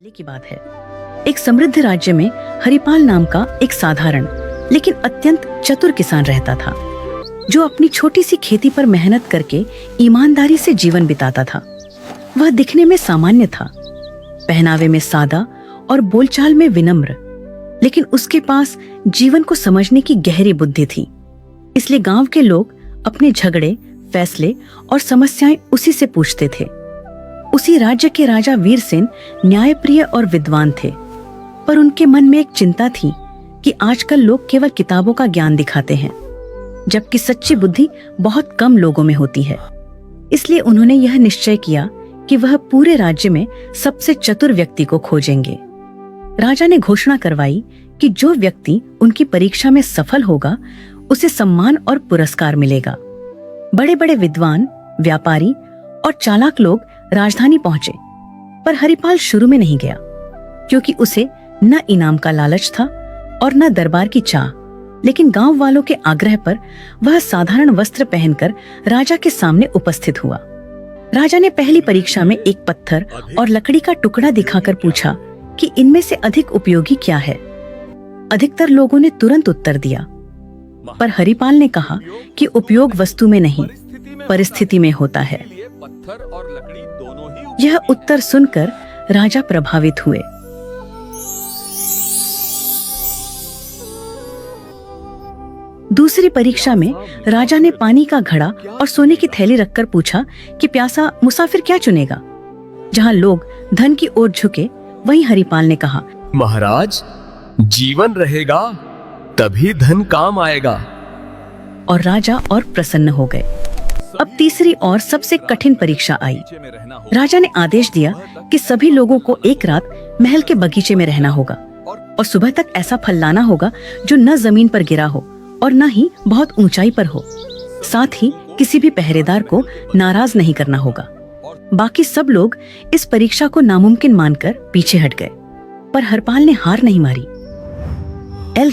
पहले की बात है। एक समृद्ध राज्य में हरिपाल नाम का एक साधारण लेकिन अत्यंत चतुर किसान रहता था, जो अपनी छोटी सी खेती पर मेहनत करके ईमानदारी से जीवन बिताता था। वह दिखने में सामान्य था, पहनावे में सादा और बोलचाल में विनम्र, लेकिन उसके पास जीवन को समझने की गहरी बुद्धि थी। इसलिए गांव के लोग अपने झगड़े, फैसले और समस्याएं उसी से पूछते थे। उसी राज्य के राजा वीरसेन न्यायप्रिय और विद्वान थे, पर उनके मन में एक चिंता थी कि आजकल लोग केवल किताबों का ज्ञान दिखाते हैं, जबकि सच्ची बुद्धि बहुत कम लोगों में होती है। इसलिए उन्होंने यह निश्चय किया कि वह पूरे राज्य में सबसे चतुर व्यक्ति को खोजेंगे। राजा ने घोषणा करवाई कि जो व्यक्ति उनकी परीक्षा में सफल होगा, उसे सम्मान और पुरस्कार मिलेगा। बड़े बड़े विद्वान, व्यापारी और चालाक लोग राजधानी पहुंचे, पर हरिपाल शुरू में नहीं गया, क्योंकि उसे न इनाम का लालच था और न दरबार की चाह। लेकिन गांव वालों के आग्रह पर वह साधारण वस्त्र पहनकर राजा के सामने उपस्थित हुआ। राजा ने पहली परीक्षा में एक पत्थर और लकड़ी का टुकड़ा दिखाकर पूछा कि इनमें से अधिक उपयोगी क्या है। अधिकतर लोगों ने तुरंत उत्तर दिया, पर हरिपाल ने कहा कि उपयोग वस्तु में नहीं, परिस्थिति में होता है। यह उत्तर सुनकर राजा प्रभावित हुए। दूसरी परीक्षा में राजा ने पानी का घड़ा और सोने की थैली रखकर पूछा कि प्यासा मुसाफिर क्या चुनेगा। जहां लोग धन की ओर झुके, वहीं हरिपाल ने कहा, महाराज, जीवन रहेगा तभी धन काम आएगा। और राजा और प्रसन्न हो गए। अब तीसरी और सबसे कठिन परीक्षा आई। राजा ने आदेश दिया कि सभी लोगों को एक रात महल के बगीचे में रहना होगा और सुबह तक ऐसा फल लाना होगा जो न जमीन पर गिरा हो और न ही बहुत ऊंचाई पर हो। साथ ही किसी भी पहरेदार को नाराज नहीं करना होगा। बाकी सब लोग इस परीक्षा को नामुमकिन मानकर पीछे हट गए, पर हरिपाल ने हार नहीं मारी।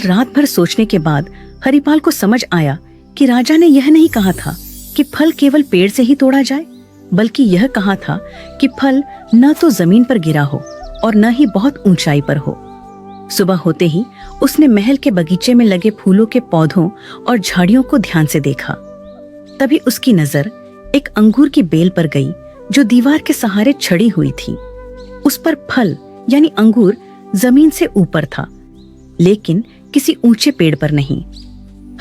रात भर सोचने के बाद हरिपाल को समझ आया कि राजा ने यह नहीं कहा था कि फल केवल पेड़ से ही तोड़ा जाए, बल्कि यह कहा था कि फल न तो जमीन पर गिरा हो और न ही बहुत ऊंचाई पर हो। सुबह होते ही उसने महल के बगीचे में लगे फूलों के पौधों और झाड़ियों को ध्यान से देखा। तभी उसकी नजर एक अंगूर की बेल पर गई, जो दीवार के सहारे छड़ी हुई थी। उस पर फल यानी अंगूर जमीन से ऊपर था, लेकिन किसी ऊंचे पेड़ पर नहीं।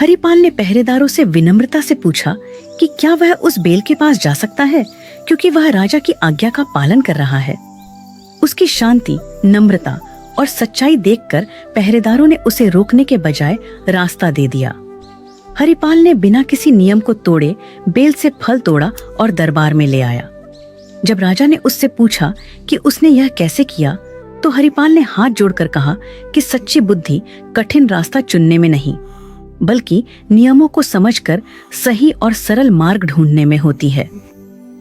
हरिपाल ने पहरेदारों से विनम्रता से पूछा कि क्या वह उस बेल के पास जा सकता है, क्योंकि वह राजा की आज्ञा का पालन कर रहा है। उसकी शांति, नम्रता और सच्चाई देखकर पहरेदारों ने उसे रोकने के बजाय रास्ता दे दिया। हरिपाल ने बिना किसी नियम को तोड़े बेल से फल तोड़ा और दरबार में ले आया। जब राजा ने उससे पूछा कि उसने यह कैसे किया, तो हरिपाल ने हाथ जोड़कर कहा कि सच्ची बुद्धि कठिन रास्ता चुनने में नहीं, बल्कि नियमों को समझकर सही और सरल मार्ग ढूंढने में होती है।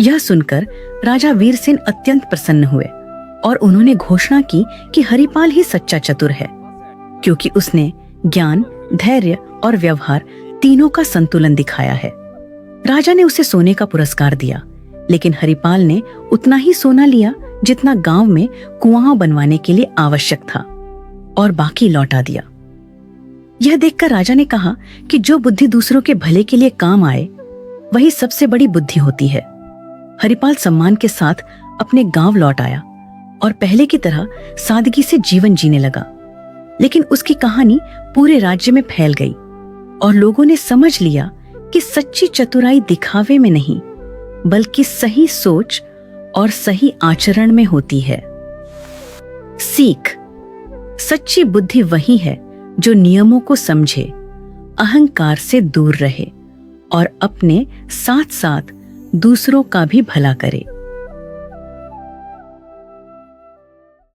यह सुनकर राजा वीरसेन अत्यंत प्रसन्न हुए और उन्होंने घोषणा की कि हरिपाल ही सच्चा चतुर है, क्योंकि उसने ज्ञान, धैर्य और व्यवहार तीनों का संतुलन दिखाया है। राजा ने उसे सोने का पुरस्कार दिया, लेकिन हरिपाल ने उतना ही सोना लिया जितना गांव में कुआं बनवाने के लिए आवश्यक था, और बाकी लौटा दिया। यह देखकर राजा ने कहा कि जो बुद्धि दूसरों के भले के लिए काम आए, वही सबसे बड़ी बुद्धि होती है। हरिपाल सम्मान के साथ अपने गांव लौट आया और पहले की तरह सादगी से जीवन जीने लगा। लेकिन उसकी कहानी पूरे राज्य में फैल गई और लोगों ने समझ लिया कि सच्ची चतुराई दिखावे में नहीं, बल्कि सही सोच और सही आचरण में होती है। सीख: सच्ची बुद्धि वही है जो नियमों को समझे, अहंकार से दूर रहे और अपने साथ साथ दूसरों का भी भला करे।